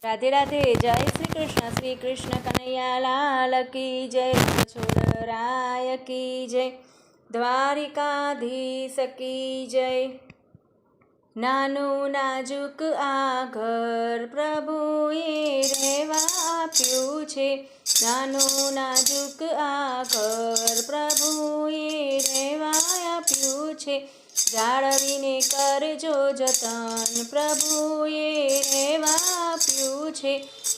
राधे राधे। जय श्री कृष्ण कन्हैया लाल की जय। छोड़राय की जय। द्वारिकाधीश की जय। नानु नाजुक आ घर प्रभुए રહેવા આપ્યું છે। નાનું નાજુક આ ઘર પ્રભુએ રહેવા આપ્યું છે। જાળવીને કરજો જતન પ્રભુએ રહેવા આપ્યું છે।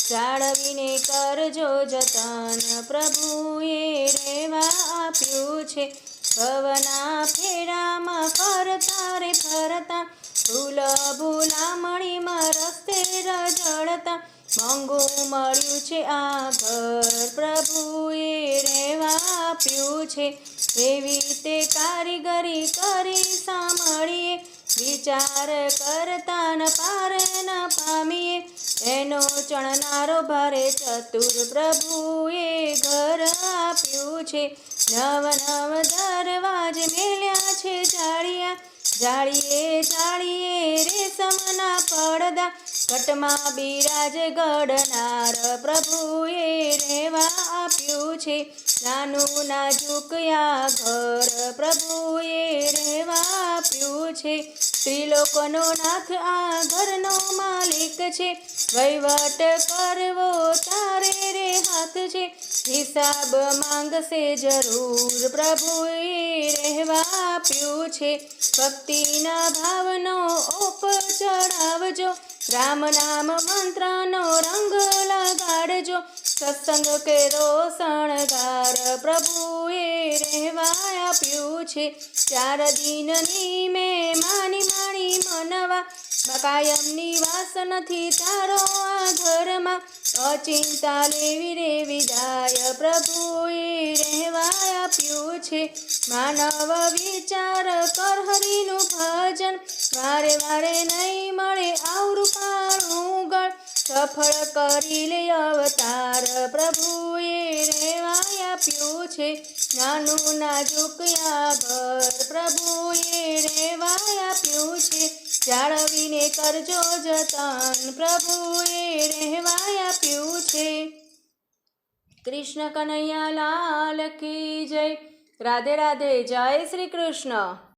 જાળવીને કરજો જતન પ્રભુએ રહેવા આપ્યું છે। ભવના ફેરામાં ફરતા રે ફરતા ભૂલામણીમાં રસ્તે રજળતા મોંઘું મળ્યું છે આ ઘર પ્રભુએ રહેવા આપ્યું છે। એવી તે કારીગરી કરી સાંભળીએ વિચાર કરતા ન પાર ન પામીએ। એનો ચણનારો ભારે ચતુર પ્રભુએ ઘર આપ્યું છે। નવ નવ દરવાજ મેલ્યા છે જાળિયા જાળીએ રેશમના પડદા ઘટમાં બિરાજ ગડનાર પ્રભુએ રહેવા આપ્યું છે। નાનું નાજુક આ ઘર પ્રભુએ રહેવા આપ્યું છે। ત્રિલોકનો નાથ આ ઘરનો માલિક છે। વહીવટ કરવો તારે રે હાથ છે। હિસાબ માંગશે જરૂર પ્રભુએ રહેવા આપ્યું છે। ભક્તિના ભાવનો ઓપ ચડાવજો રામ નામ મંત્રનો રંગ લગાડજો। સત્સંગ કેરો શણગાર પ્રભુએ રહેવા આપ્યું છે। 4 દિનની મેં માણી મનવા કાયમની વાસ નથી તારો આ ઘરમાં। અચિંતા લેવી રે વિદાય પ્રભુએ રહેવા આપ્યું છે। માનવ વિચાર કર હરિનું ભજન વારે વારે નહીં મળે આવૃપાળું ગણ। સફળ કરી લે અવતાર પ્રભુએ રહેવા આપ્યું છે। નાનું નાજુક આ ઘર પ્રભુએ રહેવા આપ્યું છે। જાળવીને કરજો જતન પ્રભુએ રહેવા આપ્યું છે। કૃષ્ણ કનૈયા લાલ કી જય। રાધે રાધે। જય શ્રી કૃષ્ણ।